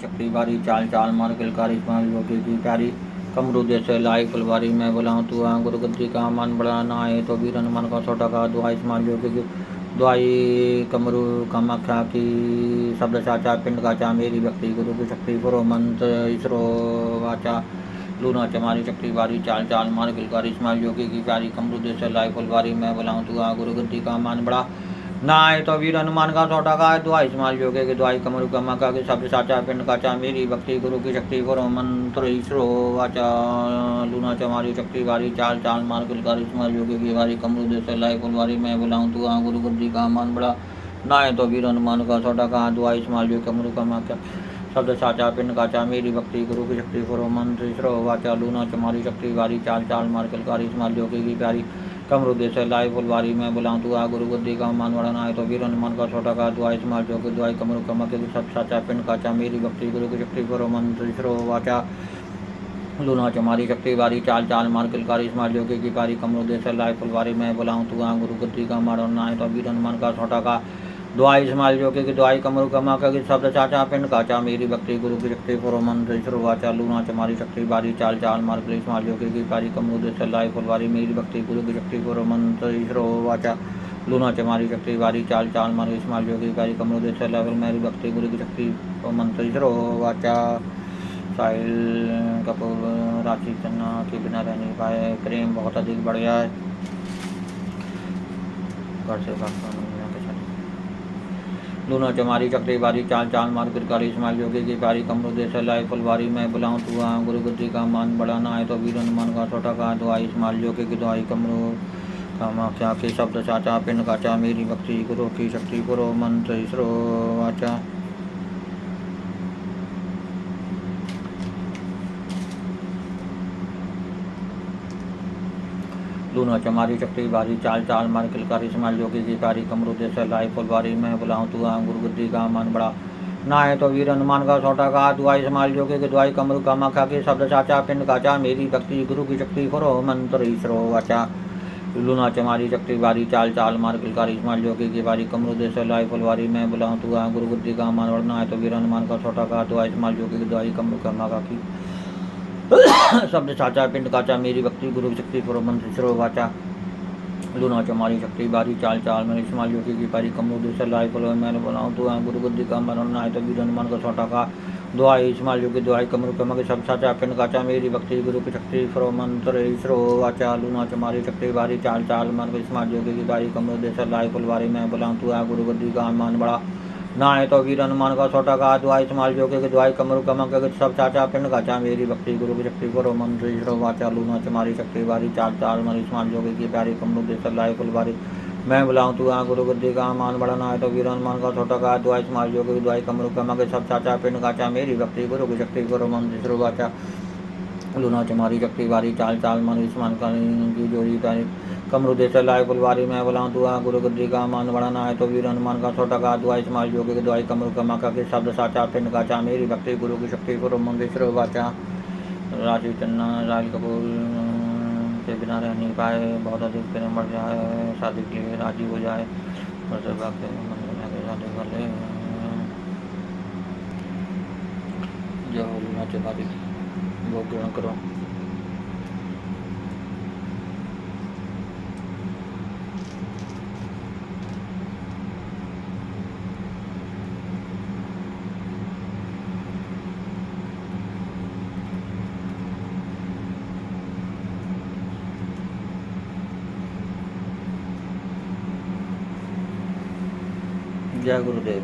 शक्ति बारी चाल चाल मार किलकारी इस्माइल योगी की प्यारी कमरू जैसे लाई फुलवारी मैं बुलाऊं तू आ गुरु गद्दी का मान बड़ा ना आए तो वीर हनुमान का छोटा का दुआ इस्माइल योगी की दुआई कमरू कामाख्या की शब्द साचा पिंड का चा मेरी भक्ति गुरु की शक्ति पुरो मंत्र इसरो वाचा लूना चमारी शक्ति बारी चाल चाल मार गिलकारी इस्माइल योगी की प्यारी कमरू जैसे लाई फुलवारी मैं बुलाऊं तू आ गुरु गद्दी का मान बड़ा ना आए तो वीर हनुमान का छोटा का दुआ इस्माइल योगे के दुआई कमरु कमा का के शब्द साचा पिंड का चा मेरी भक्ति गुरु की शक्ति गुरु मंत्र ईश्वरो वाचा लूना चमारी शक्ति बारी चाल चाल मार किलकार इस्माइल योगे की बारी कमरु जैसे लाई फुलवारी मैं बुलाऊं तू आ गुरु बुद्धि का मान बड़ा ना आए तो वीर हनुमान का छोटा का दुआ इस्माइल योगे कमरु कमा का शब्द साचा पिंड का चा मेरी भक्ति गुरु की शक्ति गुरु मंत्र ईश्वरो वाचा लूना चमारी शक्ति बारी चाल चाल मार किलकार इस्माइल योगे की प्यारी कमरू जैसे लाई फुलवारी में बुलाऊं तू आ गुरु बुद्धि का मान बड़ा ना आए तो वीर हनुमान का छोटा का दुआ इस्माइल जो की दुआई कमरू कमा के सब साचा पिंड का चा मेरी भक्ति गुरु की शक्ति गुरु मंत्र ईश्वरो वाचा लूना चमारी शक्ति बारी चाल चाल मार किलकारी इस्माइल योगी की पारी कमरू जैसे लाई फुलवारी में बुलाऊं तू आ गुरु बुद्धि का मान ना आए तो वीर हनुमान का छोटा का दुआई इस्माइल योगी की दुआई कमरू कमा के शब्द चाचा पिंड का चा मेरी भक्ति गुरु की शक्ति पुरो मंत्र ईश्वर वाचा लूना चमारी शक्ति बारी चाल चाल मार के इस्माइल योगी की पारी कमरू जैसे लाई फुलवारी मेरी भक्ति गुरु की शक्ति पुरो मंत्र ईश्वर वाचा लूना चमारी शक्ति बारी चाल चाल मार के इस्माइल योगी की पारी कमरू जैसे लाई मेरी भक्ति गुरु की शक्ति मंत्र ईश्वर वाचा साहिल कपूर राशि चन्ना के बिना रह नहीं पाए प्रेम बहुत अधिक बढ़ गया है घर से भागता लूना चमारी शक्ति बारी चाल चाल मार किलकारी इस्माइल योगी की पारी कमरू जैसे लाई फुलवारी में बुलाऊं तू आ गुरु बुद्धि का मान बड़ा ना आए तो वीर हनुमान का छोटा का दुआई इस्माइल योगी की दुआई कमरू कामाख्या के शब्द चाचा पिंड का चा मेरी भक्ति गुरु की शक्ति गुरु मंत्र ईश्वरो वाचा लूना चमारी शक्ति बारी चाल चाल मार किलकारी इस्माइल योगी की पारी कमरू जैसे लाई फुलवारी में बुलाऊं तू आ गुरु बुद्धि का मान बड़ा ना आए तो वीर हनुमान का छोटा का दुआई इस्माइल योगी की दुआई कमरू कामाख्या के शब्द साचा पिंड का चा मेरी भक्ति गुरु की शक्ति करो मंत्र ईश्वरो वाचा लूना चमारी शक्ति बारी चाल चाल मार किलकारी इस्माइल योगी की बारी कमरू जैसे लाई फुलवारी में बुलाऊं तू आ गुरु बुद्धि का मान बड़ा ना आए तो वीर हनुमान का छोटा का दुआई इस्माइल योगी की दुआई कमरू कामाख्या की शब्द साचा पिंड काचा मेरी भक्ति गुरु की शक्ति पुरो मंत्र ईश्वरो वाचा लूना चमारी शक्ति बारी चाल चाल मेरे इस्माइल योगी की पारी कमरू जैसे लाई फुलवारी मैंने बुलाऊं तो गुरु बुद्धि का मान ना आए तो वीर हनुमान का छोटा का दुआई इस्माइल योगी दुआई कमरू कमा के शब्द साचा पिंड काचा मेरी भक्ति गुरु की शक्ति पुरो मंत्र ईश्वरो वाचा लूना चमारी शक्ति बारी चाल चाल मन इस्माइल योगी की पारी कमरू जैसे लाई फुलवारी में बुलाऊं तू गुरु बुद्धि का मान बड़ा ना आए तो वीर हनुमान का छोटा का दुआई इस्माइल योगी की दुआई कमरू कमा के सब चाचा पिंड का चा मेरी भक्ति गुरु की शक्ति गुरु मंत्र ईश्वरो वाचा लूना चमारी शक्ति बारी चाल चाल मन इस्माइल योगी की प्यारी कमरू जैसे लाई फुलवारी मैं बुलाऊं तू गुरु बुद्धि का मान बड़ा ना आए तो वीर हनुमान का छोटा का दुआई इस्माइल योगी की दुआई कमरू कमा के सब चाचा पिंड का चा मेरी भक्ति गुरु की शक्ति गुरु मंत्र ईश्वरो वाचा लूना चमारी शक्ति बारी चाल चाल मन इस्माइल की जोड़ी प्यारी कमरू जैसे लाई फुलवारी में बुलाऊं तू गुरु बुद्धि का मान बड़ा ना है तो वीर हनुमान का छोटा का दुआ इस्माइल योगी की दुआई कमरू कमा के शब्द साचा पिंड का चा मेरी भक्ति गुरु की शक्ति गुरु मंत्र वाचा राशि चन्ना राज कपूर के बिना रह नहीं पाए बहुत अधिक प्रेम बढ़ जाए शादी के लिए राजी हो जाए घर से भाग के मंदिर में शादी कर ले जो लूना चमारी वो ग्रहण करो जय गुरुदेव।